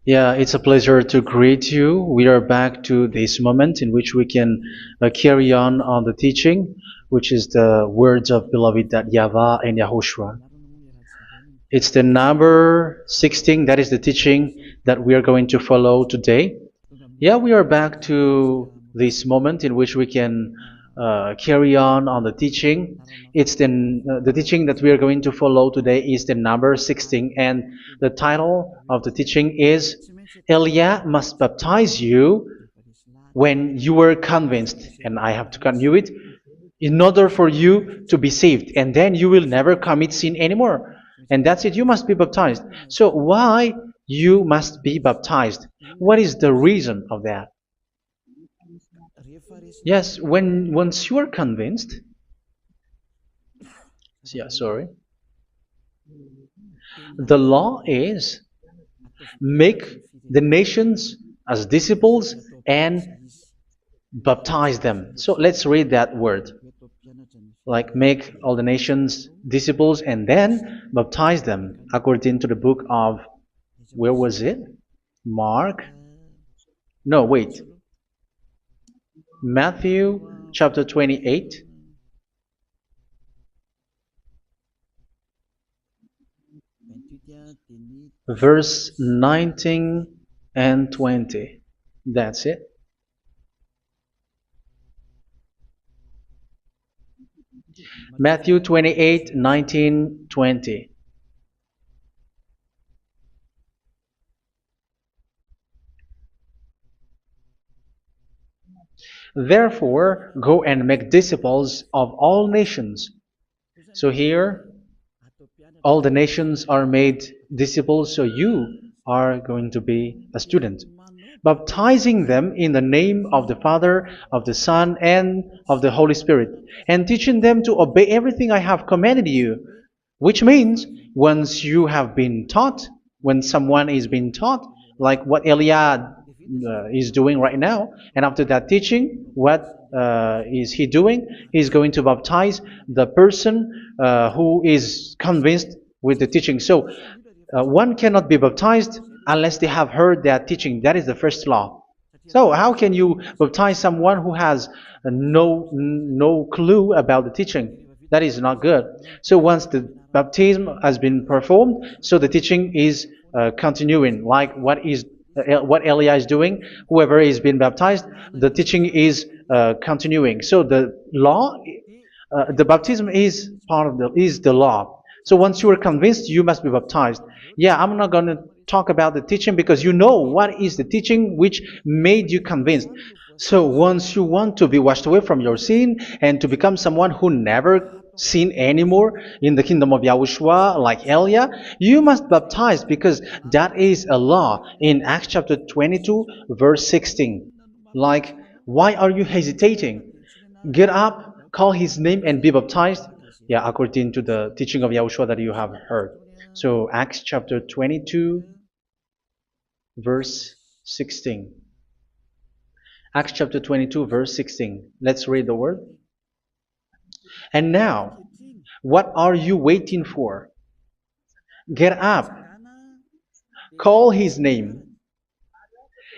Yeah, it's a pleasure to greet you. We are back to this moment in which we can carry on the teaching, which is the words of beloved that YAHVAH and YAHOSHUA. It's the number 16, that is the teaching that we are going to follow today. Yeah, we are back to this moment in which we can carry on the teaching. It's the teaching that we are going to follow today is the number 16, and the title of the teaching is Elia must baptize you when you were convinced, and I have to continue it, in order for you to be saved, and then you will never commit sin anymore. And that's it, you must be baptized. So why you must be baptized? What is the reason of that? Yes, once you are convinced, yeah, sorry, the law is make the nations as disciples and baptize them. So let's read that word. Like make all the nations disciples and then baptize them according to the book of, where was it? Mark? No, wait. Matthew chapter 28. Verse 19 and 20. That's it. Matthew 28, 19, 20. Therefore, go and make disciples of all nations. So here, all the nations are made disciples, so you are going to be a student. Baptizing them in the name of the Father, of the Son, and of the Holy Spirit, and teaching them to obey everything I have commanded you. Which means, once you have been taught, when someone is being taught, like what Elia is doing right now, and after that teaching, what is he doing? He's going to baptize the person who is convinced with the teaching. So one cannot be baptized unless they have heard that teaching. That is the first law. So how can you baptize someone who has no clue about the teaching? That is not good. So once the baptism has been performed, so the teaching is continuing, like what Elia is doing. Whoever is being baptized, the teaching is continuing. So the law, the baptism is part of the law. So once you are convinced, you must be baptized. Yeah, I'm not going to talk about the teaching because you know what is the teaching which made you convinced. So once you want to be washed away from your sin and to become someone who never sin anymore in the kingdom of Yahushua, like Elia, you must baptize because that is a law in Acts chapter 22, verse 16. Like, why are you hesitating? Get up, call his name, and be baptized. Yeah, according to the teaching of Yahushua that you have heard. So Acts chapter 22, verse 16. Acts chapter 22, verse 16. Let's read the word. And now, what are you waiting for? Get up, call his name,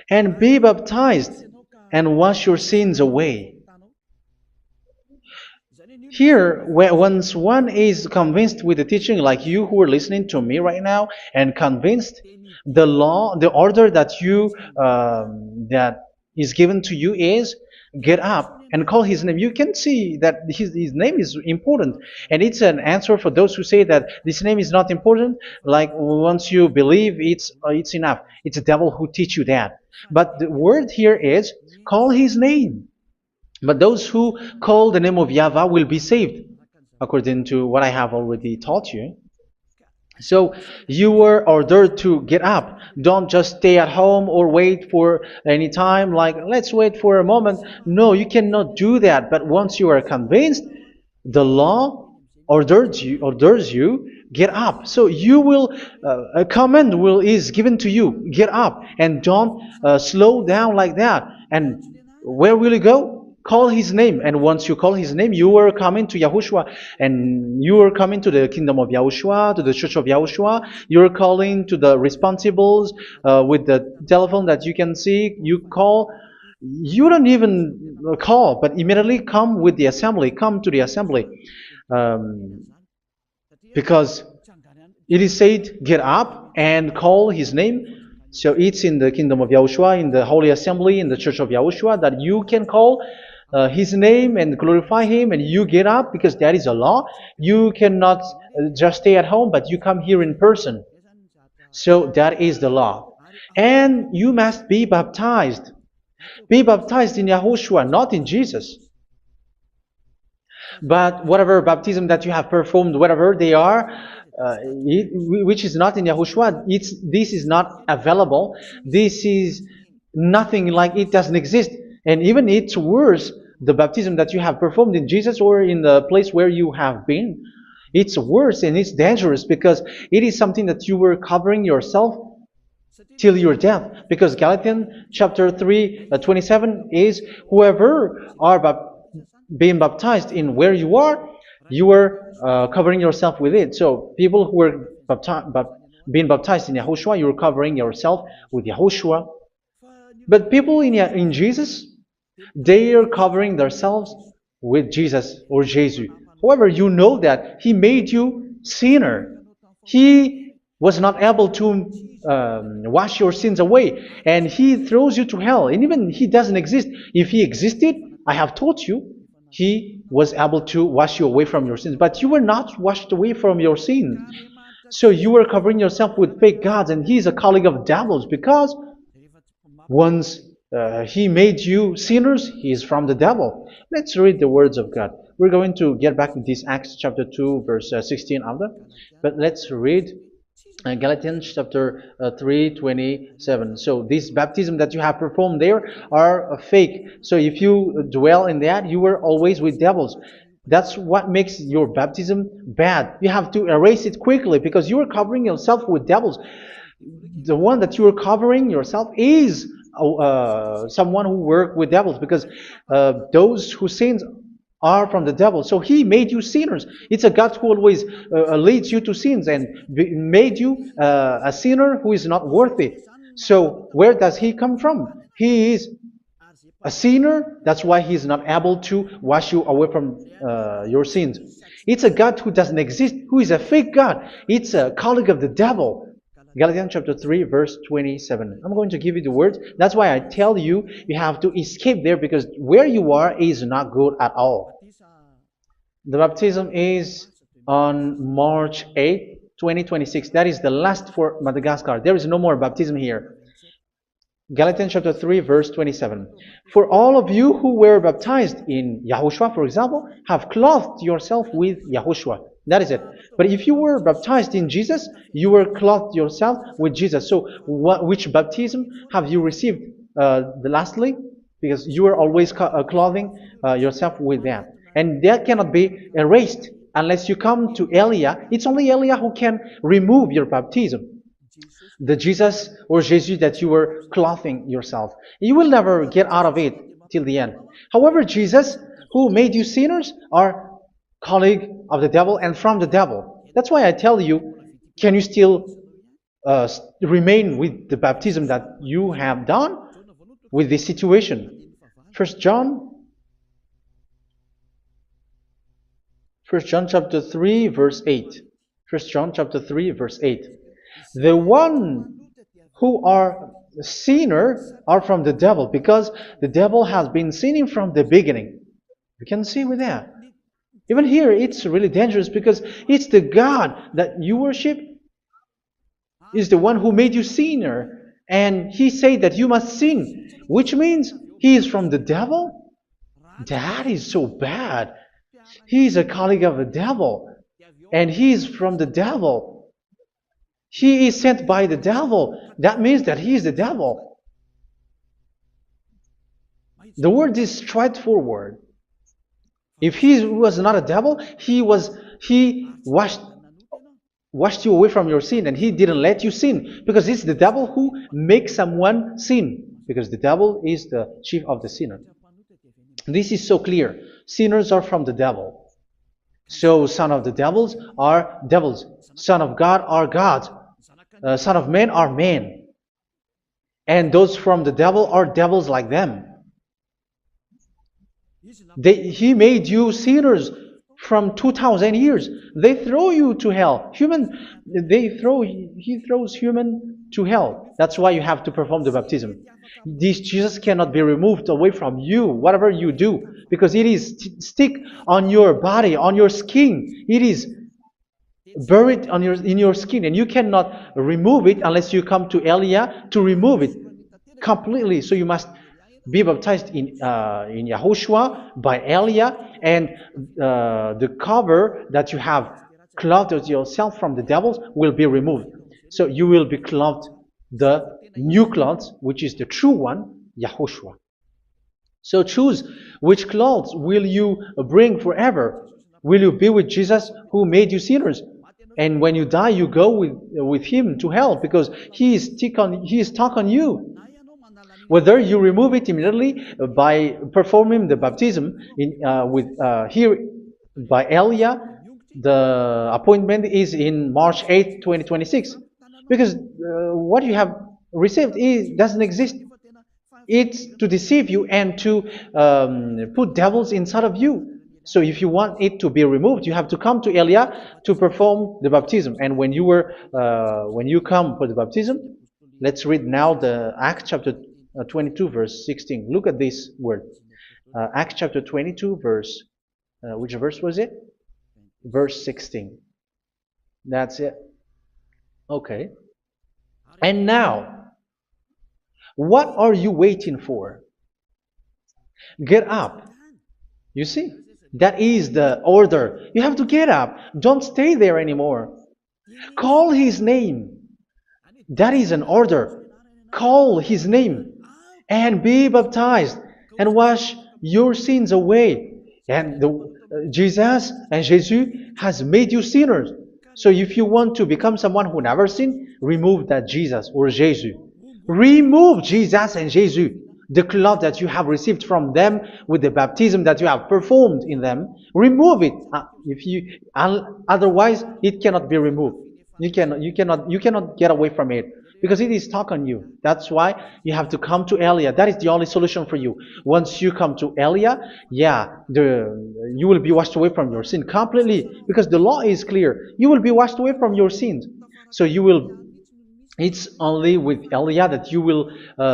and be baptized, and wash your sins away. Here, once one is convinced with the teaching, like you who are listening to me right now, and convinced, the law, the order that that is given to you is get up and call his name. You can see that his name is important, and it's an answer for those who say that this name is not important. Like once you believe, it's enough. It's the devil who teach you that. But the word here is call his name. But those who call the name of YAHVAH will be saved, according to what I have already taught you. So you were ordered to get up. Don't just stay at home or wait for any time, like let's wait for a moment. No, you cannot do that. But once you are convinced, the law orders you get up. So you will a command is given to you, get up, and don't slow down like that. And where will you go? call his name. And once you call his name, you are coming to Yahushua. And you are coming to the kingdom of Yahushua, to the church of Yahushua. You're calling to the responsibles with the telephone that you can see. You call. You don't even call, but immediately come with the assembly. Come to the assembly. Um, because it is said, get up and call his name. So it's in the kingdom of Yahushua, in the holy assembly, in the church of Yahushua, that you can call his name and glorify him, and you get up, because that is a law. You cannot just stay at home, but you come here in person. So that is the law. And you must be baptized. Be baptized in Yahushua, not in Jesus. But whatever baptism that you have performed, whatever they are, which is not in Yahushua, this is not available. This is nothing, like it doesn't exist. And even it's worse, the baptism that you have performed in Jesus or in the place where you have been. It's worse and it's dangerous, because it is something that you were covering yourself till your death. Because Galatians chapter 3, 27 is, whoever are being baptized in where you are covering yourself with it. So people who were being baptized in Yahushua, you're covering yourself with Yahushua. But people in Jesus, they are covering themselves with Jesus or Jesus. However, you know that he made you sinner. He was not able to wash your sins away, and he throws you to hell. And even he doesn't exist. If he existed, I have taught you, he was able to wash you away from your sins. But you were not washed away from your sins. So you were covering yourself with fake gods, and he's a colleague of devils, because once he made you sinners, he is from the devil. Let's read the words of God. We're going to get back to this Acts chapter 2, verse 16 after. But let's read Galatians chapter 3:27. So this baptism that you have performed there are fake. So if you dwell in that, you were always with devils. That's what makes your baptism bad. You have to erase it quickly, because you are covering yourself with devils. The one that you are covering yourself is someone who worked with devils, because those who sin are from the devil. So he made you sinners. It's a God who always leads you to sins, and made you a sinner who is not worthy. So where does he come from? He is a sinner. That's why he is not able to wash you away from your sins. It's a God who doesn't exist, who is a fake God. It's a colleague of the devil. Galatians chapter 3, verse 27. I'm going to give you the words. That's why I tell you, you have to escape there, because where you are is not good at all. The baptism is on March 8, 2026. That is the last for Madagascar. There is no more baptism here. Galatians chapter 3, verse 27. For all of you who were baptized in Yahushua, for example, have clothed yourself with Yahushua. That is it. But if you were baptized in Jesus, you were clothed yourself with Jesus. So which baptism have you received lastly? Because you are always clothing yourself with that. And that cannot be erased unless you come to Eliah. It's only Eliah who can remove your baptism. The Jesus or Jesus that you were clothing yourself. You will never get out of it till the end. However, Jesus, who made you sinners, are colleague of the devil and from the devil. That's why I tell you, can you still remain with the baptism that you have done with this situation? First John chapter 3, verse 8. First John chapter 3, verse 8. The one who are sinner are from the devil, because the devil has been sinning from the beginning. You can see with that. Even here, it's really dangerous, because it's the God that you worship is the one who made you sinner, and he said that you must sin, which means he is from the devil. That is so bad. He is a colleague of the devil, and he is from the devil. He is sent by the devil. That means that he is the devil. The word is straightforward. If he was not a devil, he washed you away from your sin, and he didn't let you sin, because it's the devil who makes someone sin, because the devil is the chief of the sinner. This is so clear. Sinners are from the devil. So son of the devils are devils. Son of God are gods. Son of men are men. And those from the devil are devils like them. He made you sinners from 2,000 years. They throw you to hell. He throws human to hell. That's why you have to perform the baptism. This Jesus cannot be removed away from you, whatever you do, because it is stick on your body, on your skin. It is buried in your skin, and you cannot remove it unless you come to Elia to remove it completely. So you must be baptized in YAHOSHUA by Elia, and the cover that you have clothed yourself from the devils will be removed. So you will be clothed the new clothes, which is the true one, YAHOSHUA. So choose which clothes will you bring forever. Will you be with Jesus who made you sinners? And when you die, you go with him to hell because he is stuck on you. Whether you remove it immediately by performing the baptism here by Elia, the appointment is in March 8, 2026. Because what you have received doesn't exist. It's to deceive you and to put devils inside of you. So if you want it to be removed, you have to come to Elia to perform the baptism. And when you come for the baptism, let's read now the Acts chapter 22 verse 16. Look at this word. Acts chapter 22 verse, which verse was it? Verse 16. That's it. Okay. And now, what are you waiting for? Get up. You see, that is the order. You have to get up. Don't stay there anymore. Call his name. That is an order. Call his name and be baptized and wash your sins away. And Jesus has made you sinners. So if you want to become someone who never sinned, remove that Jesus or Jesus. Remove Jesus and Jesus, the cloth that you have received from them with the baptism that you have performed in them. Remove it. Otherwise, it cannot be removed. You cannot get away from it because it is stuck on you. That's why you have to come to Elia. That is the only solution for you. Once you come to Elia, you will be washed away from your sin completely because the law is clear. You will be washed away from your sins. So it's only with Elia that you will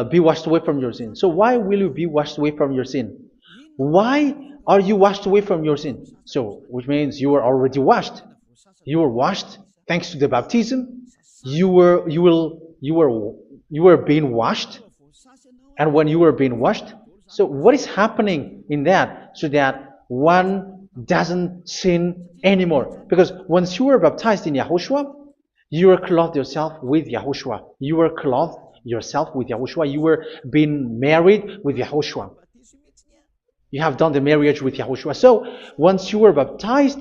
be washed away from your sin. So why will you be washed away from your sin? Why are you washed away from your sin? So, which means you were already washed. You were washed thanks to the baptism. You were being washed. And when you were being washed, so what is happening in that? So that one doesn't sin anymore. Because once you were baptized in YAHOSHUA, you were clothed yourself with YAHOSHUA. You were clothed yourself with YAHOSHUA. You were being married with YAHOSHUA. You have done the marriage with YAHOSHUA. So once you were baptized,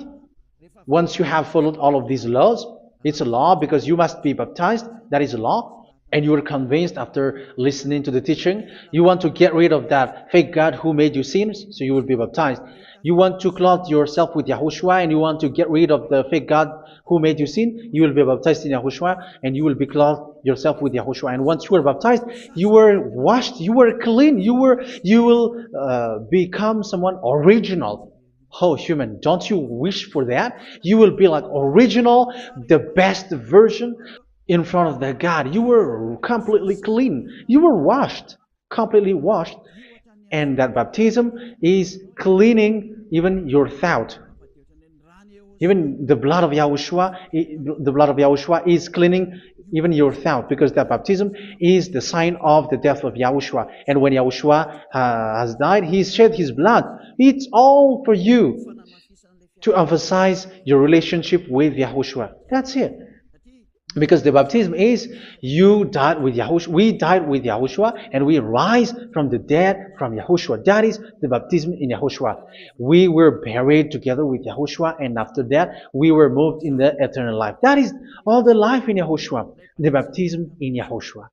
once you have followed all of these laws, it's a law because you must be baptized. That is a law. And you are convinced after listening to the teaching, you want to get rid of that fake God who made you sinners, so you will be baptized. You want to clothe yourself with YAHOSHUA and you want to get rid of the fake God who made you sin, you will be baptized in YAHOSHUA and you will be clothed yourself with YAHOSHUA. And once you are baptized, you were washed, you were clean, you will become someone original. Oh, human, don't you wish for that? You will be like original, the best version in front of the God. You were completely clean. You were washed, completely washed. And that baptism is cleaning even your thought. Even the blood of YAHOSHUA is cleaning even your thought, because that baptism is the sign of the death of YAHOSHUA. And when YAHOSHUA has died, he shed his blood. It's all for you to emphasize your relationship with YAHOSHUA. That's it. Because the baptism is you died with YAHOSHUA, we died with YAHOSHUA, and we rise from the dead from YAHOSHUA. That is the baptism in YAHOSHUA. We were buried together with YAHOSHUA, and after that we were moved in the eternal life. That is all the life in YAHOSHUA, the baptism in YAHOSHUA.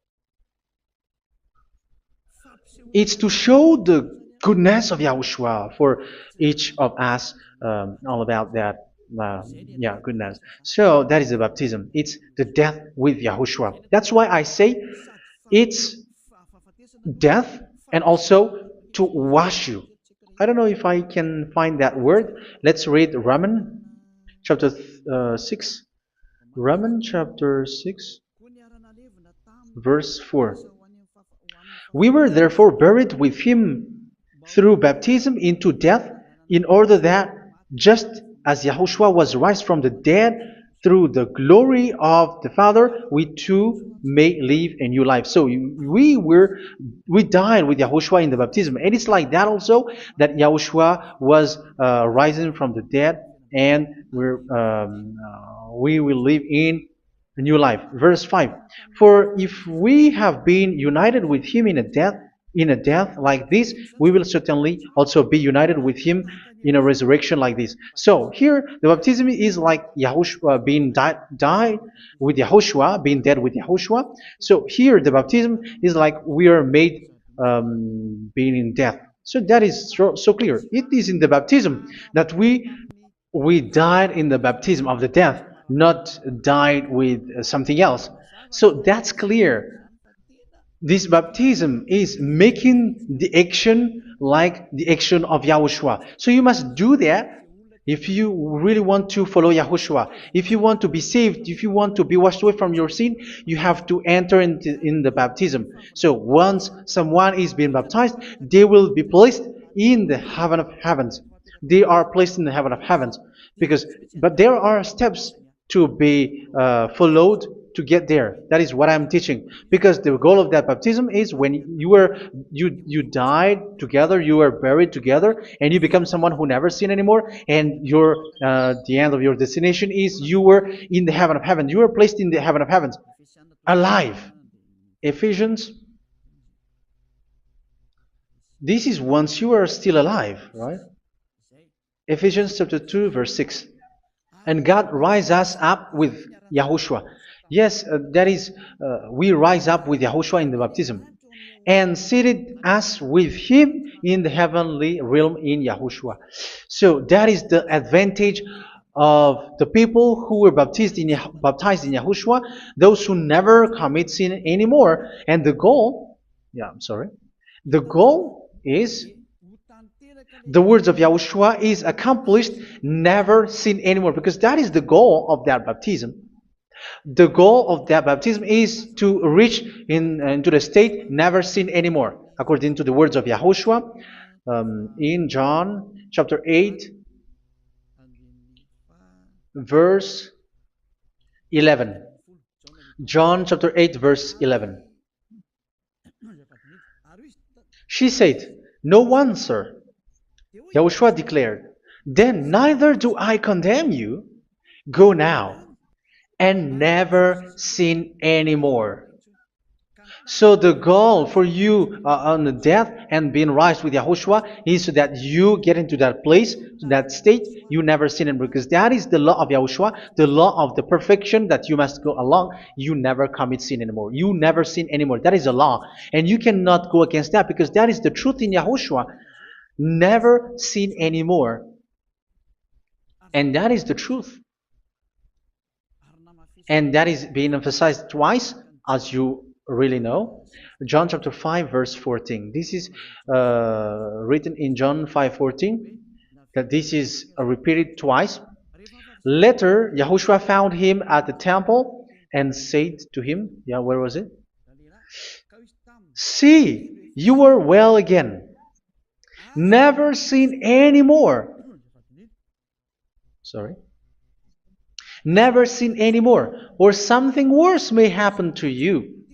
It's to show the goodness of Yahushua for each of us, all about that. Yeah, goodness. So that is the baptism. It's the death with Yahushua. That's why I say it's death and also to wash you. I don't know if I can find that word. Let's read Romans chapter 6. Romans chapter 6, verse 4. We were therefore buried with him through baptism into death, in order that, just as Yahushua was raised from the dead through the glory of the Father, we too may live a new life. So we died with Yahushua in the baptism, and it's like that also that Yahushua was rising from the dead, and we will live in a new life. Verse 5. For if we have been united with him in a death like this, we will certainly also be united with him in a resurrection like this. So here the baptism is like Yahushua being died with Yahushua, being dead with Yahushua. So here the baptism is like we are made being in death. So that is so clear. It is in the baptism that we died in the baptism of the death, not died with something else. So that's clear. This baptism is making the action like the action of Yahushua. So you must do that if you really want to follow Yahushua. If you want to be saved, if you want to be washed away from your sin, you have to enter in the baptism. So once someone is being baptized, they will be placed in the heaven of heavens. They are placed in the heaven of heavens, but there are steps to be followed to get there. That is what I'm teaching, because the goal of that baptism is when you died together, you were buried together, and you become someone who never sin anymore, and the end of your destination is you were in the heaven of heaven. You were placed in the heaven of heavens, alive. Ephesians. This is once you are still alive, right? Ephesians chapter 2, verse 6. And God rise us up with Yahushua. Yes, that is, we rise up with Yahushua in the baptism. And seated us with him in the heavenly realm in Yahushua. So that is the advantage of the people who were baptized in Yahushua, those who never commit sin anymore. And the goal, the goal is the words of Yahushua is accomplished, never sin anymore, because that is the goal of that baptism. The goal of that baptism is to reach into the state never sin anymore, according to the words of Yahushua in John chapter 8, verse 11. John chapter 8, verse 11. She said, "No one, sir." Yahushua declared, "Then neither do I condemn you. Go now and never sin anymore." So the goal for you on the death and being raised with Yahushua is so that you get into that place, that state, you never sin anymore. Because that is the law of Yahushua, the law of the perfection that you must go along. You never commit sin anymore. You never sin anymore. That is a law. And you cannot go against that, because that is the truth in Yahushua. Never sin anymore. And that is the truth. And that is being emphasized twice, as you really know. John chapter 5, verse 14. This is written in John 5:14, that this is repeated twice. Later, Yahushua found him at the temple and said to him, where was it? "See, you are well again. Never sin anymore." Never sin anymore, or something worse may happen to you.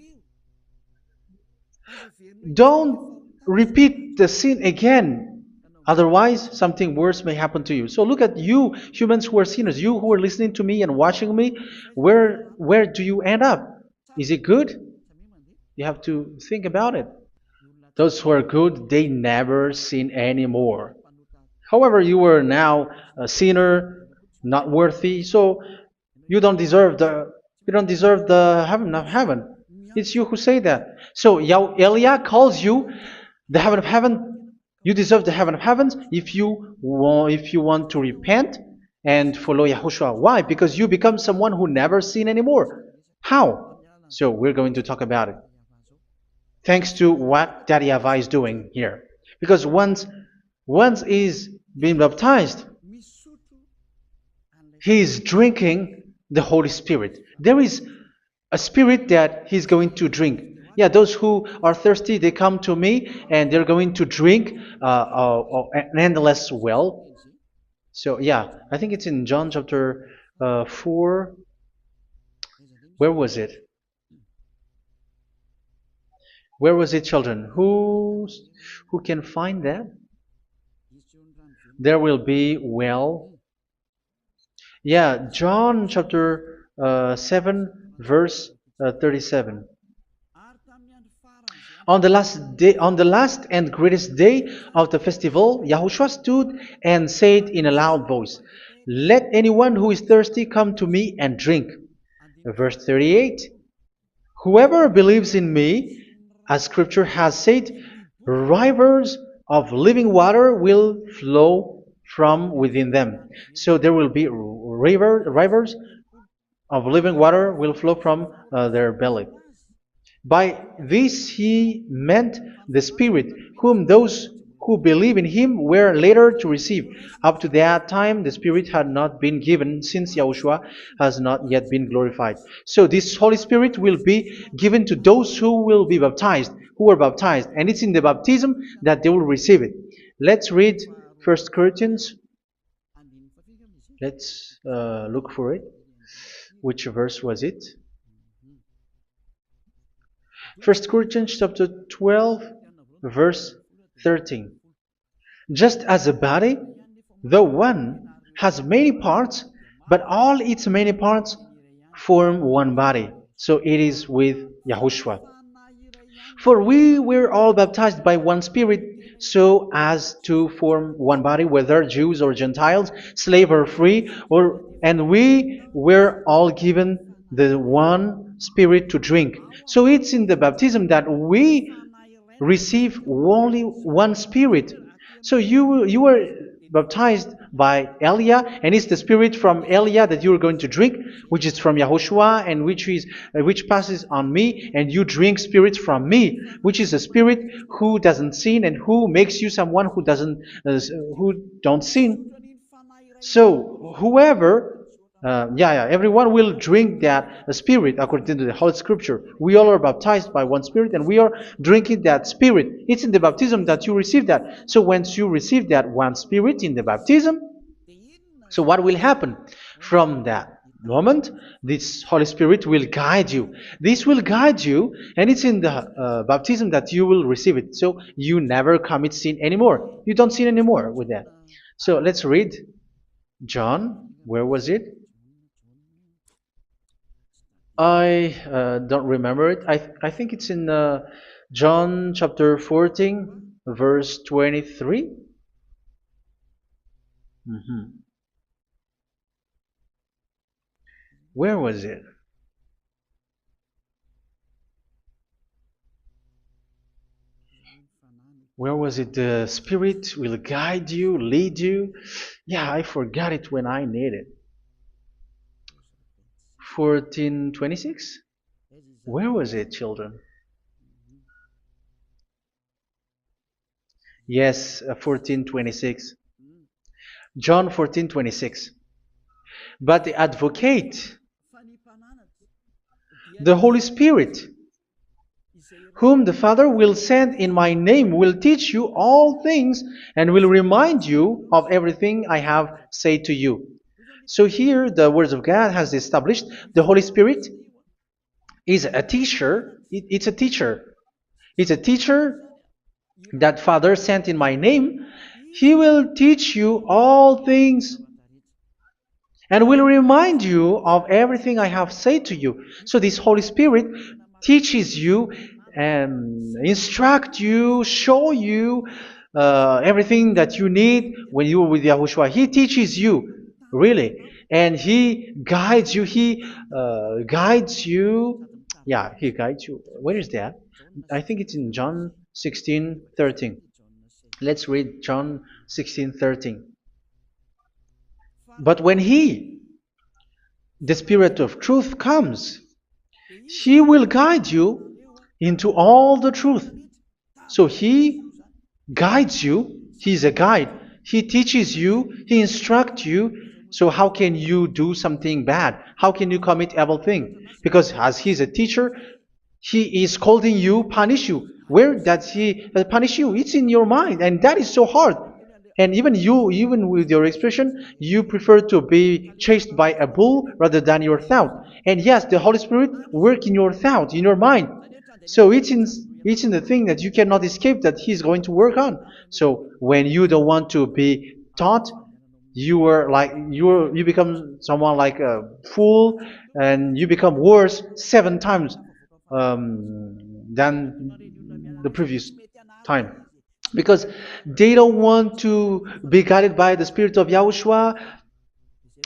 Don't repeat the sin again. Otherwise, something worse may happen to you. So look at you, humans who are sinners, you who are listening to me and watching me. Where do you end up? Is it good? You have to think about it. Those who are good, they never sin anymore. However, you are now a sinner, not worthy, so you don't deserve the heaven of heaven. It's you who say that. So Elia calls you the heaven of heaven You deserve the heaven of heavens if you want to repent and follow Yahushua. Why? Because you become someone who never sin anymore. How? So we're going to talk about it. Thanks to what Daddy YAHVAH is doing here. Because once is being baptized, he is drinking the Holy Spirit. There is a spirit that he's going to drink. Yeah, those who are thirsty, they come to me and they're going to drink an endless well. So yeah, I think it's in John chapter 4. Where was it? Where was it, children? Who can find that? There will be well. Yeah, John chapter 7, verse 37. On the last and greatest day of the festival, Yahushua stood and said in a loud voice, "Let anyone who is thirsty come to me and drink." Verse 38, "Whoever believes in me, as scripture has said, rivers of living water will flow from within them." So there will be rivers of living water will flow from their belly. By this he meant the Spirit, whom those who believe in him were later to receive. Up to that time, the Spirit had not been given, since Yahushua has not yet been glorified. So this Holy Spirit will be given to those who will be baptized, who are baptized, and it's in the baptism that they will receive it. Let's read 1 Corinthians. Let's look for it. Which verse was it? 1 Corinthians chapter 12, verse 13. Just as a body, though one, has many parts, but all its many parts form one body. So it is with Yahushua. For we were all baptized by one Spirit, so as to form one body, whether Jews or Gentiles, slave or free, and we were all given the one Spirit to drink. So it's in the baptism that we receive only one Spirit. So you were baptized by Elia, and it's the Spirit from Elia that you are going to drink, which is from Yahushua, and which passes on me, and you drink Spirit from me, which is a Spirit who doesn't sin and who makes you someone who don't sin. So whoever everyone will drink that Spirit according to the Holy Scripture. We all are baptized by one Spirit, and we are drinking that Spirit. It's in the baptism that you receive that. So once you receive that one Spirit in the baptism, so what will happen? From that moment, this Holy Spirit will guide you. This will guide you, and it's in the baptism that you will receive it. So you never commit sin anymore. You don't sin anymore with that. So let's read John. Where was it? I don't remember it. I think it's in John chapter 14, verse 23. Where was it? Where was it? The Spirit will guide you, lead you. Yeah, I forgot it when I need it. 14:26? Where was it, children? Yes, 14:26. John 14:26. But the advocate, the Holy Spirit, whom the Father will send in my name, will teach you all things and will remind you of everything I have said to you. So here the words of God has established the Holy Spirit is a teacher. It's a teacher. It's a teacher that Father sent in my name. He will teach you all things and will remind you of everything I have said to you. So this Holy Spirit teaches you and instruct you, show you everything that you need when you are with Yahushua. He teaches you, really. And He guides you. He guides you. Yeah, He guides you. Where is that? I think it's in John 16:13. Let's read John 16:13. But when He, the Spirit of truth, comes, He will guide you into all the truth. So He guides you. He's a guide. He teaches you. He instructs you. So how can you do something bad? How can you commit evil thing? Because as He's a teacher, He is scolding you, punish you. Where does He punish you? It's in your mind, and that is so hard. And even you, even with your expression, you prefer to be chased by a bull rather than your thought. And yes, the Holy Spirit work in your thought, in your mind. So it's in the thing that you cannot escape that He's going to work on. So when you don't want to be taught, you become someone like a fool, and you become worse 7 times than the previous time, because they don't want to be guided by the Spirit of Yahushua,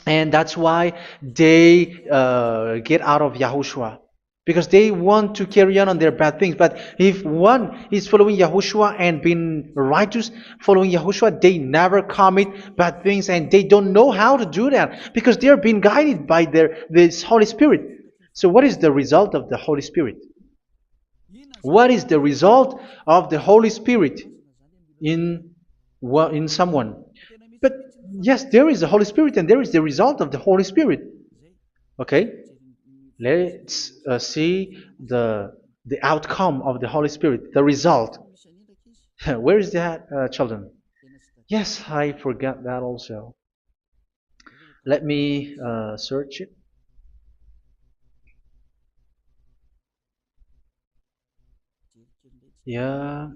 and that's why they get out of Yahushua, because they want to carry on their bad things. But if one is following Yahushua and being righteous, following Yahushua, they never commit bad things, and they don't know how to do that because they are being guided by this Holy Spirit. So what is the result of the Holy Spirit? What is the result of the Holy Spirit in someone? But yes, there is the Holy Spirit, and there is the result of the Holy Spirit. Okay, let's see the outcome of the Holy Spirit, the result. Where is that, children? Yes, I forgot that also. Let me search it. Yeah,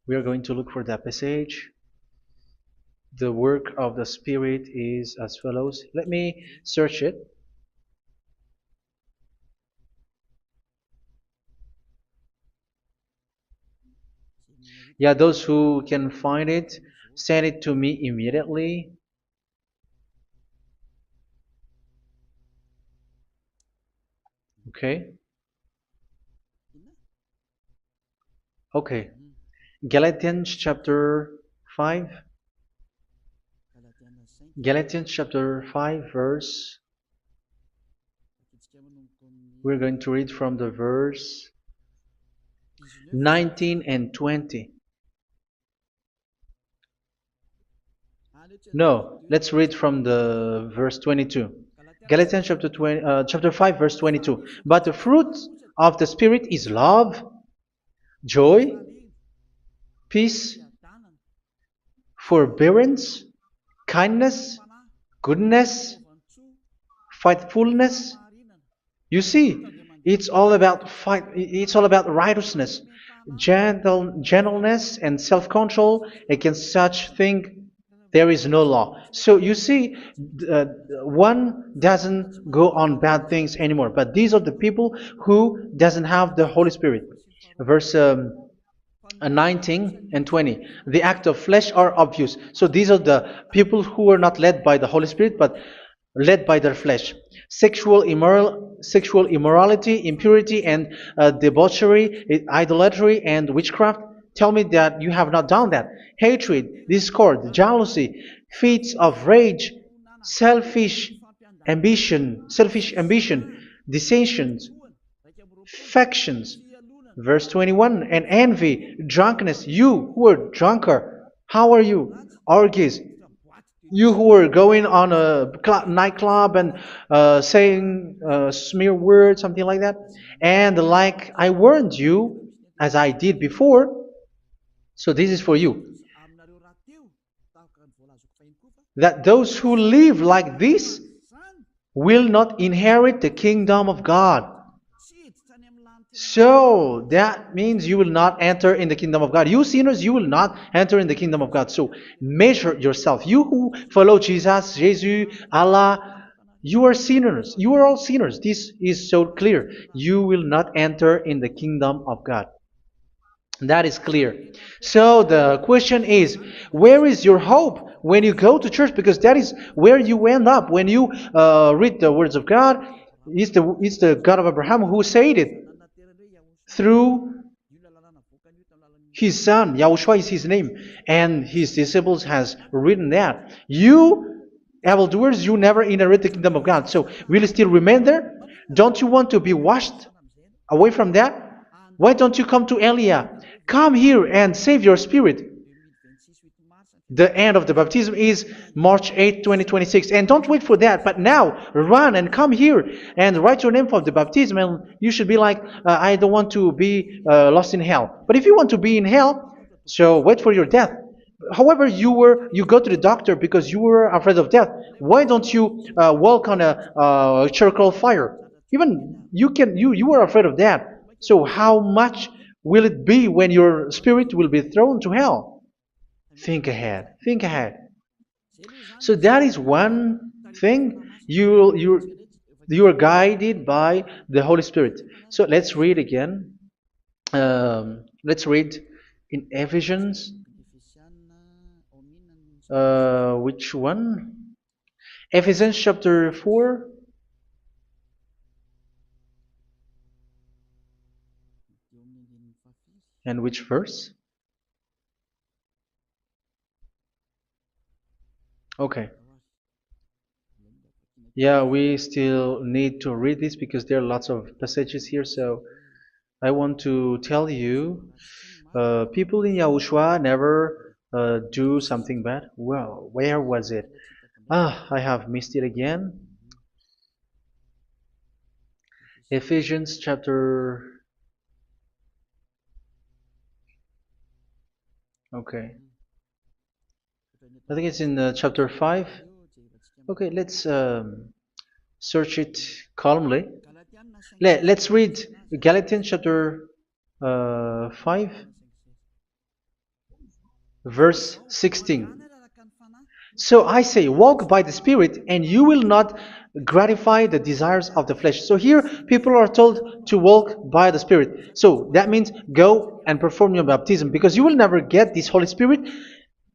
we are going to look for that passage. The work of the Spirit is as follows. Let me search it. Yeah, those who can find it, send it to me immediately. Okay. Okay. Galatians chapter 5. Galatians chapter 5 verse. We're going to read from the verse 19 and 20. No, let's read from the verse 22. Galatians chapter 5 verse 22. But the fruit of the Spirit is love, joy, peace, forbearance, kindness, goodness, faithfulness. You see, it's all about fight. It's all about righteousness, gentleness, and self-control. Against such thing, there is no law. So you see, one doesn't go on bad things anymore. But these are the people who doesn't have the Holy Spirit. Verse 19 and 20. The act of flesh are obvious. So these are the people who are not led by the Holy Spirit, but led by their flesh. Sexual immorality, impurity, and debauchery, idolatry, and witchcraft. Tell me that you have not done that. Hatred, discord, jealousy, fits of rage, selfish ambition, dissensions, factions. Verse 21, and envy, drunkenness. You who are drunkard, how are you? Orgies. You who are going on a nightclub and saying smear words, something like that. And like I warned you, as I did before, so this is for you, that those who live like this will not inherit the kingdom of God. So that means you will not enter in the kingdom of God. You sinners, you will not enter in the kingdom of God. So measure yourself. You who follow Jesus, Allah, you are sinners. You are all sinners. This is so clear. You will not enter in the kingdom of God. That is clear. So the question is, where is your hope when you go to church? Because that is where you end up when you read the words of God. It's the God of Abraham who said it. Through His son, Yahushua is his name, and his disciples has written that. You, evildoers, you never inherit the kingdom of God. So, will you still remain there? Don't you want to be washed away from that? Why don't you come to Elia? Come here and save your spirit. The end of the baptism is March 8th, 2026. And don't wait for that, but now run and come here and write your name for the baptism. And you should be like, I don't want to be lost in hell. But if you want to be in hell, so wait for your death. However, you go to the doctor because you were afraid of death. Why don't you walk on a charcoal fire? Even you were afraid of that. So how much will it be when your spirit will be thrown to hell? Think ahead. Think ahead. So that is one thing. You are guided by the Holy Spirit. So let's read again. Let's read in Ephesians. Which one? Ephesians chapter 4. And which verse? Okay. Yeah, we still need to read this because there are lots of passages here. So I want to tell you, people in Yahushua never do something bad. Well, where was it? I have missed it again. Ephesians chapter. Okay. I think it's in chapter 5. Okay, let's search it calmly. Let's read Galatians chapter 5, verse 16. So I say, walk by the Spirit, and you will not gratify the desires of the flesh. So here, people are told to walk by the Spirit. So that means go and perform your baptism, because you will never get this Holy Spirit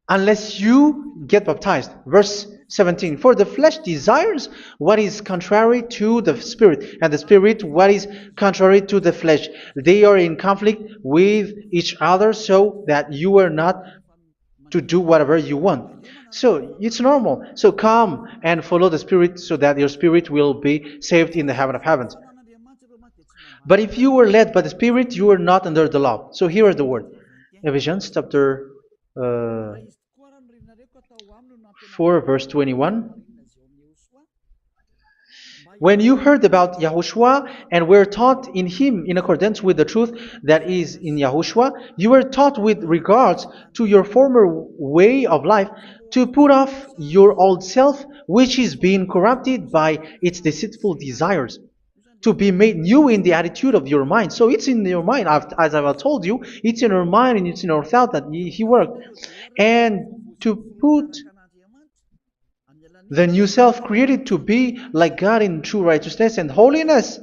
unless you get baptized. Verse 17. For the flesh desires what is contrary to the Spirit, and the Spirit what is contrary to the flesh. They are in conflict with each other, so that you are not to do whatever you want. So it's normal. So come and follow the Spirit so that your spirit will be saved in the heaven of heavens. But if you were led by the Spirit, you are not under the law. So here is the word. Ephesians chapter 4 verse 21. When you heard about Yahushua and were taught in him in accordance with the truth that is in Yahushua, you were taught with regards to your former way of life to put off your old self, which is being corrupted by its deceitful desires, to be made new in the attitude of your mind. So it's in your mind, as I've told you, it's in your mind and it's in your thought that he worked. And to put the new self created to be like God in true righteousness and holiness.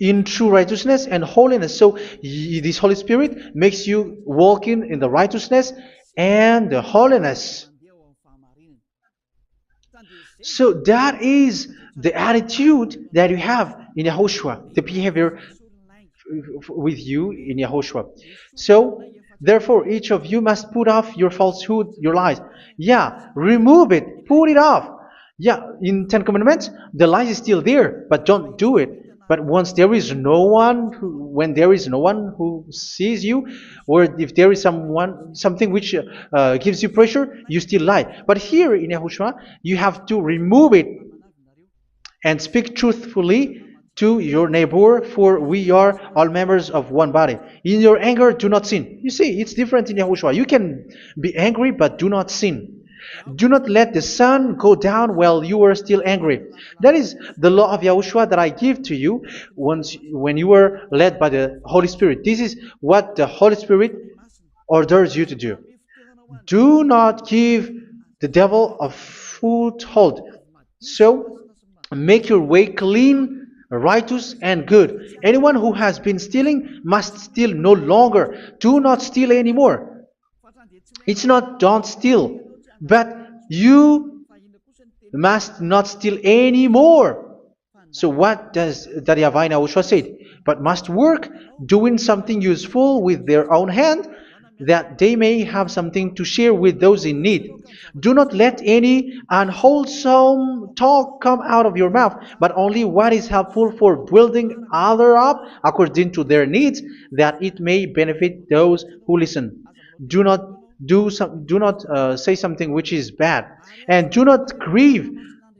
In true righteousness and holiness. So this Holy Spirit makes you walk in the righteousness and the holiness. So that is the attitude that you have in Yahushua, the behavior with you in Yahushua. So therefore, each of you must put off your falsehood, your lies. Yeah, remove it, put it off. Yeah, in Ten Commandments, the lies is still there, but don't do it. But once there is no one, when there is no one who sees you, or if there is something which gives you pressure, you still lie. But here in Yahushua, you have to remove it and speak truthfully to your neighbor, for we are all members of one body. In your anger, do not sin. You see, it's different in Yahushua. You can be angry, but do not sin. Do not let the sun go down while you are still angry. That is the law of Yahushua that I give to you when you were led by the Holy Spirit. This is what the Holy Spirit orders you to do. Do not give the devil a foothold. So, make your way clean, righteous, and good. Anyone who has been stealing must steal no longer. Do not steal anymore. It's not don't steal, but you must not steal anymore. So what does Daddy Avai Yahushua said? But must work doing something useful with their own hand, that they may have something to share with those in need. Do not let any unwholesome talk come out of your mouth, but only what is helpful for building other up according to their needs, that it may benefit those who listen. Do not do not say something which is bad, and do not grieve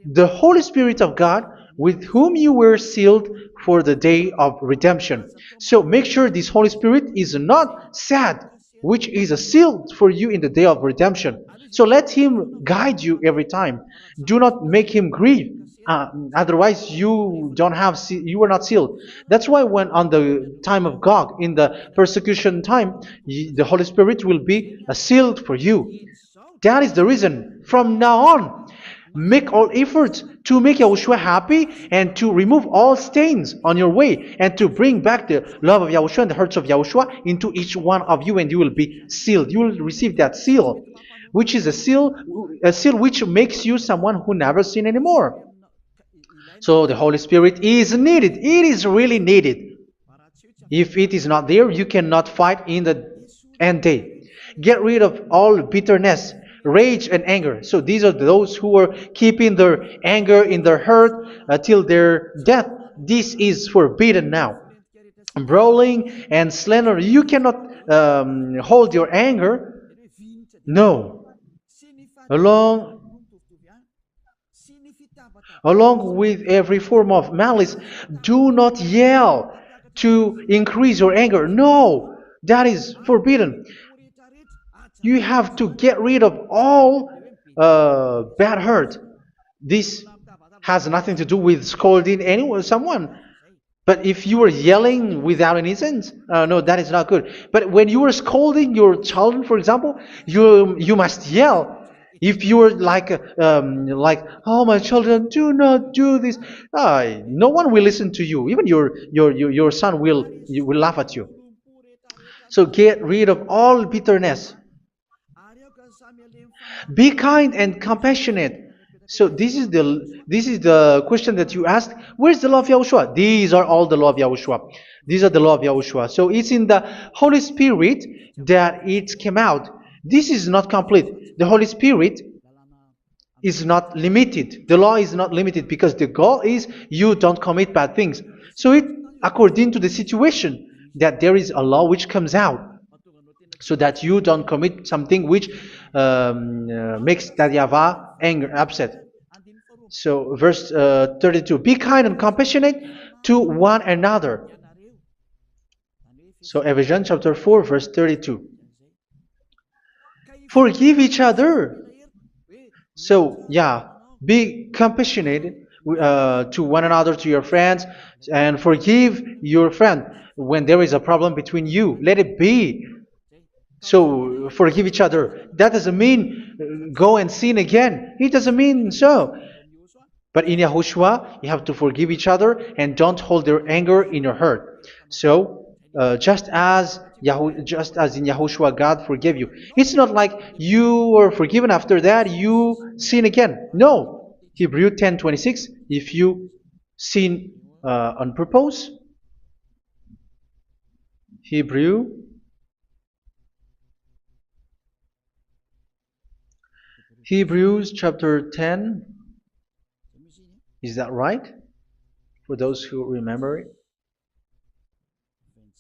the Holy Spirit of God, with whom you were sealed for the day of redemption. So make sure this Holy Spirit is not sad, which is a seal for you in the day of redemption. So let him guide you every time. Do not make him grieve. Otherwise, you don't have you are not sealed. That's why when on the time of God, in the persecution time, the Holy Spirit will be sealed for you. That is the reason. From now on, make all efforts to make Yahushua happy and to remove all stains on your way and to bring back the love of Yahushua and the hearts of Yahushua into each one of you, and you will be sealed. You will receive that seal, which is a seal which makes you someone who never sin anymore. So the Holy Spirit is needed. It is really needed. If it is not there, you cannot fight in the end day. Get rid of all bitterness, rage, and anger. So these are those who are keeping their anger in their heart till their death. This is forbidden now. Brawling and slander. You cannot hold your anger. No. Along Along with every form of malice, do not yell to increase your anger. No, that is forbidden. You have to get rid of all bad hurt. This has nothing to do with scolding anyone, someone. But if you are yelling without any sense, no, that is not good. But when you are scolding your children, for example, you must yell. If you are like, oh my children, do not do this, no one will listen to you. Even your son will laugh at you. So get rid of all bitterness. Be kind and compassionate. So this is the question that you asked. Where's the law of Yahushua? These are all the law of Yahushua. These are the law of Yahushua. So it's in the Holy Spirit that it came out. This is not complete. The Holy Spirit is not limited. The law is not limited because the goal is you don't commit bad things. So it according to the situation that there is a law which comes out, so that you don't commit something which makes that YAHVAH anger, upset. So verse 32, be kind and compassionate to one another. So Ephesians chapter 4 verse 32. Forgive each other. So yeah, be compassionate to one another, to your friends, and forgive your friend when there is a problem between you. Let it be. So forgive each other. That doesn't mean go and sin again. It doesn't mean so. But in Yahushua, you have to forgive each other and don't hold your anger in your heart. So just as in Yahushua, God forgave you. It's not like you were forgiven after that you sin again. No. Hebrew 10:26. If you sin on purpose, Hebrews chapter 10. Is that right? For those who remember it?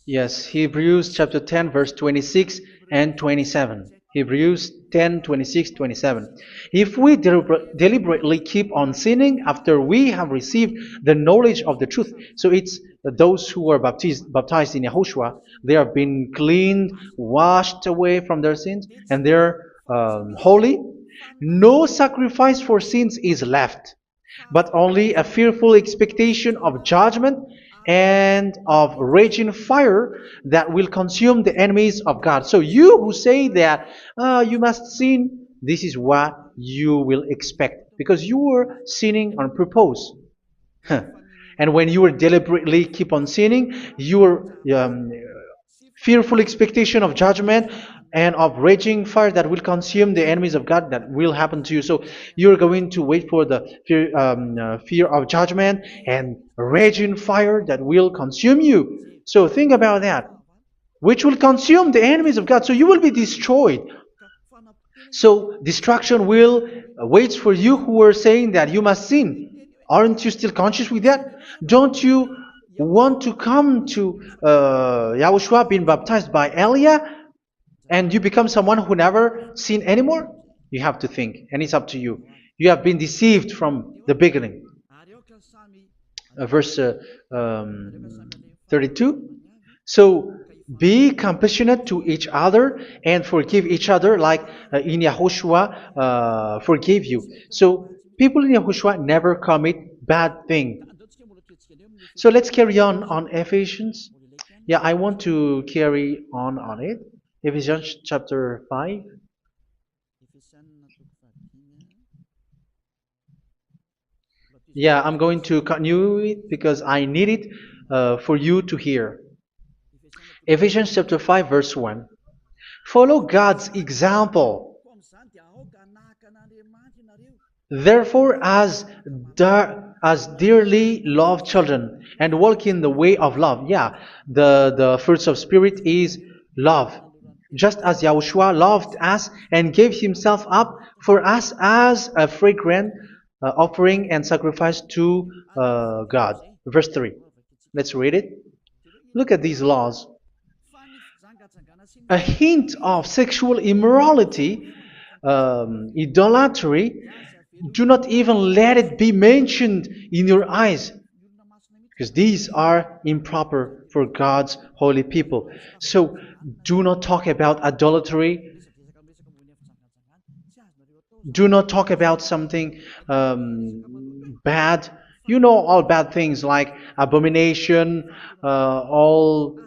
Yes, Hebrews chapter 10 verse 26 and 27. Hebrews 10, 26, 27. If we deliberately keep on sinning after we have received the knowledge of the truth, so it's those who are baptized in Yahushua, they have been cleaned, washed away from their sins, and they're holy. No sacrifice for sins is left, but only a fearful expectation of judgment and of raging fire that will consume the enemies of God. So you who say that you must sin, this is what you will expect, because you were sinning on purpose. And when you deliberately keep on sinning, your fearful expectation of judgment and of raging fire that will consume the enemies of God that will happen to you. So you're going to wait for the fear of judgment and raging fire that will consume you. So think about that, which will consume the enemies of God. So you will be destroyed. So destruction will wait for you who are saying that you must sin. Aren't you still conscious with that? Don't you want to come to Yahushua being baptized by Elia and you become someone who never sinned anymore? You have to think, and it's up to you. You have been deceived from the beginning. Verse 32. So be compassionate to each other and forgive each other like in Yahushua forgave you. So people in Yahushua never commit bad thing. So let's carry on Ephesians. Yeah, I want to carry on it. Ephesians chapter 5. Yeah, I'm going to continue it because I need it for you to hear. Ephesians chapter 5 verse 1. Follow God's example. Therefore, as dearly loved children, and walk in the way of love. Yeah, the fruits of spirit is love. Just as Yahushua loved us and gave himself up for us as a fragrant offering and sacrifice to God. Verse 3. Let's read it. Look at these laws. A hint of sexual immorality, idolatry, do not even let it be mentioned in your eyes, because these are improper for God's holy people. So do not talk about idolatry. Do not talk about something bad. You know all bad things like abomination, all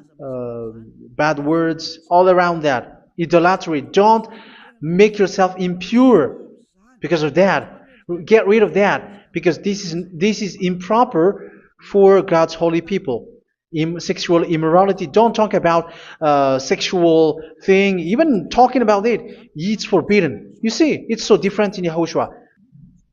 bad words, all around that. Idolatry. Don't make yourself impure because of that. Get rid of that because this is improper for God's holy people. Sexual immorality. Don't talk about sexual thing. Even talking about it's forbidden. You see, it's so different in Yahushua.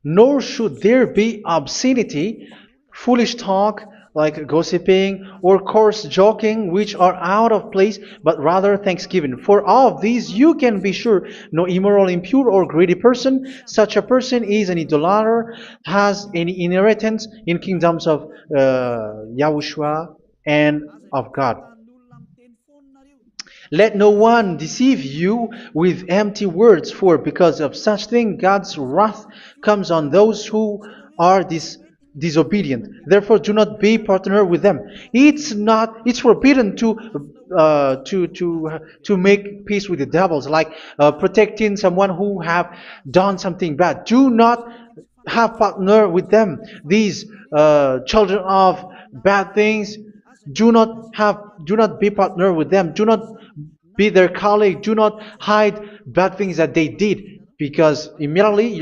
Nor should there be obscenity, foolish talk like gossiping or coarse joking, which are out of place, but rather thanksgiving. For of these you can be sure: no immoral, impure, or greedy person, such a person is an idolater, has any inheritance in kingdoms of Yahushua and of God. Let no one deceive you with empty words, for because of such thing God's wrath comes on those who are disobedient. Therefore, do not be partner with them. It's forbidden to make peace with the devils, like protecting someone who have done something bad. Do not have partner with them. These children of bad things. Do not be partner with them. Do not be their colleague. Do not hide bad things that they did, because immediately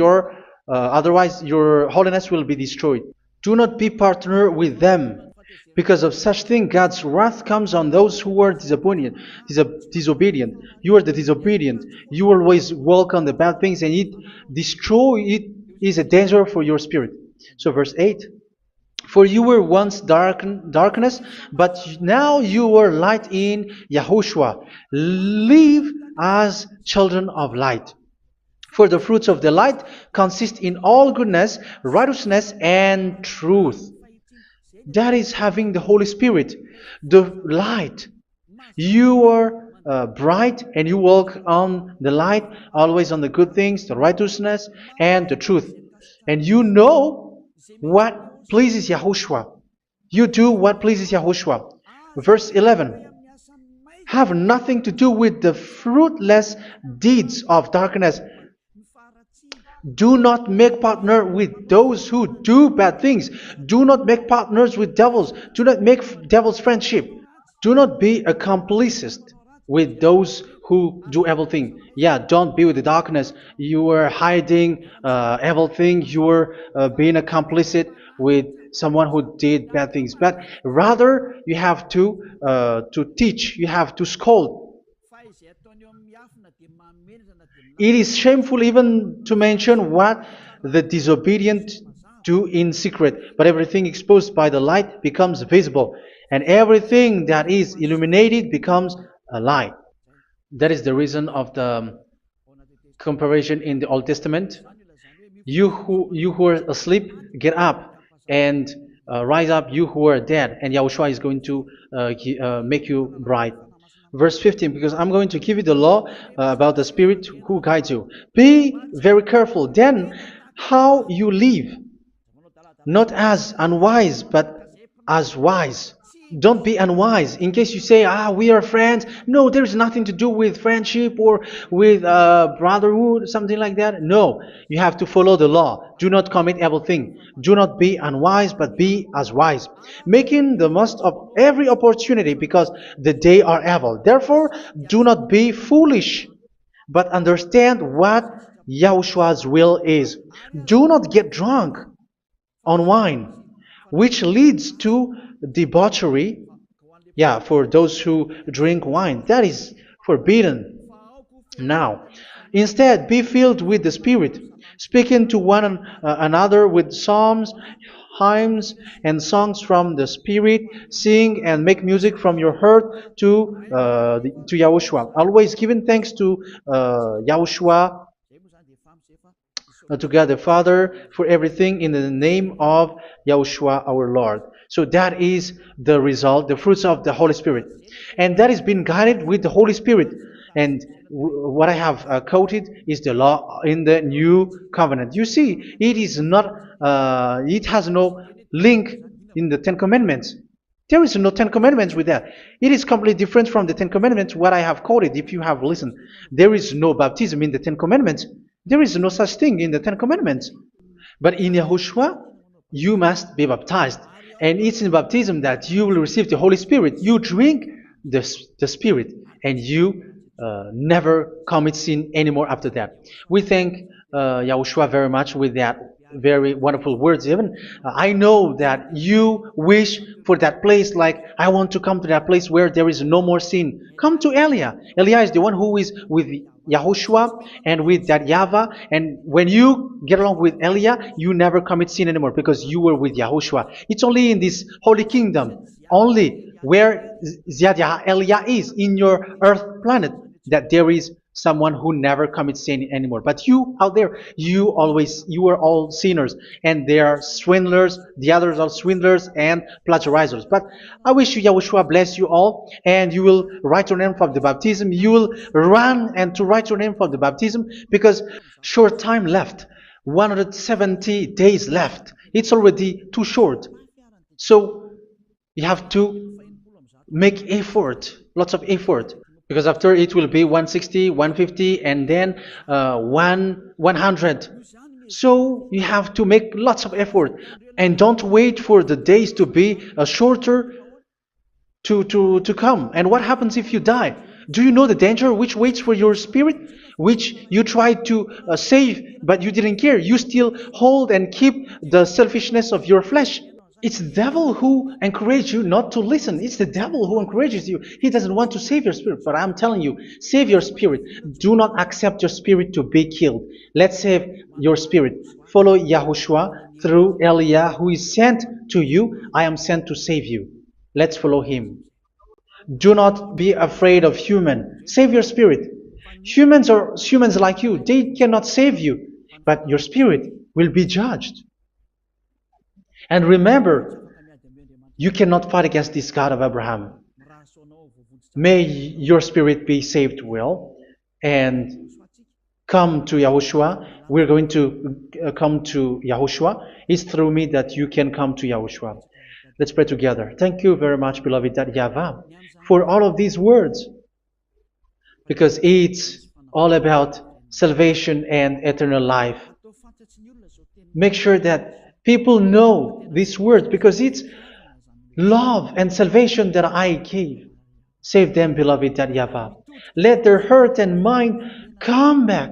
otherwise your holiness will be destroyed. Do not be partner with them. Because of such thing, God's wrath comes on those who are disobedient. Disobedient. You are the disobedient. You always walk on the bad things, and it is a danger for your spirit. So verse 8. For you were once darkness, but now you are light in Yahushua. Live as children of light. For the fruits of the light consist in all goodness, righteousness, and truth. That is having the Holy Spirit, the light. You are bright and you walk on the light, always on the good things, the righteousness, and the truth. And you know what pleases Yahushua. You do what pleases Yahushua. Verse 11. Have nothing to do with the fruitless deeds of darkness. Do not make partner with those who do bad things. Do not make partners with devils. Do not make devils friendship. Do not be accomplices with those who do evil thing. Yeah, don't be with the darkness. You are hiding evil thing. You are being complicit with someone who did bad things. But rather, you have to teach. You have to scold. It is shameful even to mention what the disobedient do in secret, but everything exposed by the light becomes visible, and everything that is illuminated becomes a light. That is the reason of the comparison in the Old Testament. You who are asleep, get up and rise up, you who are dead, and Yahushua is going to make you bright. Verse 15, because I'm going to give you the law about the Spirit who guides you. Be very careful then how you live, not as unwise, but as wise. Don't be unwise. In case you say, we are friends. No, there's nothing to do with friendship or with brotherhood, something like that. No, you have to follow the law. Do not commit evil thing. Do not be unwise, but be as wise, making the most of every opportunity, because the day are evil. Therefore, do not be foolish, but understand what Yahushua's will is. Do not get drunk on wine, which leads to debauchery. Yeah, for those who drink wine, that is forbidden now. Instead, be filled with the Spirit, speaking to one another with psalms, hymns, and songs from the Spirit. Sing and make music from your heart to Yahushua, always giving thanks to Yahushua, to God the Father, for everything in the name of Yahushua our Lord. So that is the result, the fruits of the Holy Spirit. And that is being guided with the Holy Spirit. And what I have quoted is the law in the new covenant. You see, it is not, it has no link in the Ten Commandments. There is no Ten Commandments with that. It is completely different from the Ten Commandments, what I have quoted, if you have listened. There is no baptism in the Ten Commandments. There is no such thing in the Ten Commandments. But in Yahushua, you must be baptized. And it's in baptism that you will receive the Holy Spirit. You drink the Spirit, and you never commit sin anymore after that. We thank Yahushua very much with that very wonderful words. Even I know that you wish for that place, like, I want to come to that place where there is no more sin. Come to Elia. Elia is the one who is with Yahushua and with that YAHVAH. And when you get along with Elia, you never commit sin anymore, because you were with Yahushua. It's only in this holy kingdom, only where Elia is, in your earth planet, that there is someone who never commits sin anymore. But you out there, you are all sinners, and they are swindlers. The others are swindlers and plagiarizers. But I wish you, Yahushua, bless you all, and you will write your name for the baptism. You will run and to write your name for the baptism, because short time left, 170 days left. It's already too short. So you have to make effort, lots of effort, because after it will be 160, 150, and then 100. So you have to make lots of effort, and don't wait for the days to be shorter to come. And what happens if you die? Do you know the danger which waits for your spirit, which you tried to save, but you didn't care? You still hold and keep the selfishness of your flesh. It's the devil who encourages you not to listen. It's the devil who encourages you. He doesn't want to save your spirit. But I'm telling you, save your spirit. Do not accept your spirit to be killed. Let's save your spirit. Follow Yahushua through Elia, who is sent to you. I am sent to save you. Let's follow him. Do not be afraid of human. Save your spirit. Humans are humans like you. They cannot save you. But your spirit will be judged. And remember, you cannot fight against this God of Abraham. May your spirit be saved well, and come to Yahushua. We're going to come to Yahushua. It's through me that you can come to Yahushua. Let's pray together. Thank you very much, beloved YAHVAH, for all of these words, because it's all about salvation and eternal life. Make sure that people know these words, because it's love and salvation that I gave. Save them, beloved YAHVAH. Let their heart and mind come back,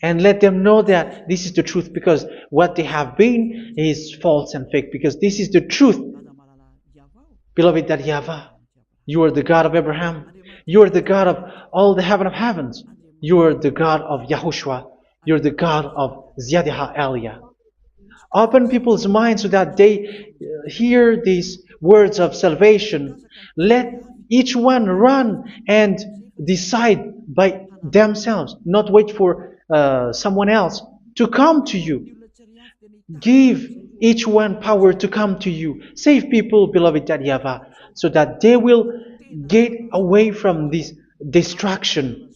and let them know that this is the truth, because what they have been is false and fake, because this is the truth. Beloved YAHVAH, you are the God of Abraham. You are the God of all the heaven of heavens. You are the God of YAHOSHUA. You're the God of Ziyadiha Aliyah. Open people's minds so that they hear these words of salvation. Let each one run and decide by themselves, not wait for someone else to come to you. Give each one power to come to you. Save people, beloved YAHVAH, so that they will get away from this distraction.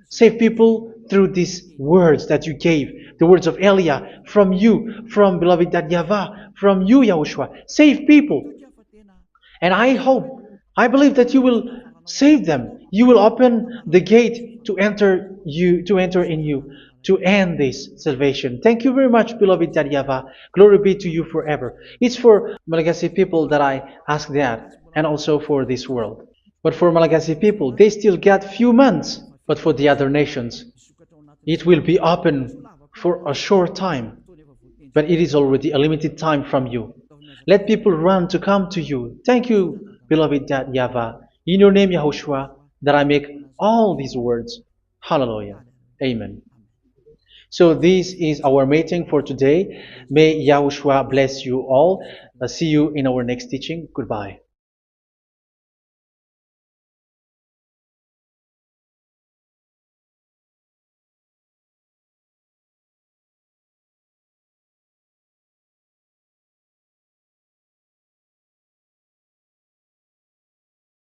Save people through these words that you gave, the words of Elia, from you, from beloved YAHVAH, from you, Yahushua. Save people. And I believe that you will save them. You will open the gate to enter in you, to end this salvation. Thank you very much, beloved YAHVAH. Glory be to you forever. It's for Malagasy people that I ask that, and also for this world. But for Malagasy people, they still get few months. But for the other nations, it will be open for a short time. But it is already a limited time from you. Let people run to come to you. Thank you, beloved YAHVAH. In your name, Yahushua, that I make all these words. Hallelujah. Amen. So this is our meeting for today. May Yahushua bless you all. See you in our next teaching. Goodbye.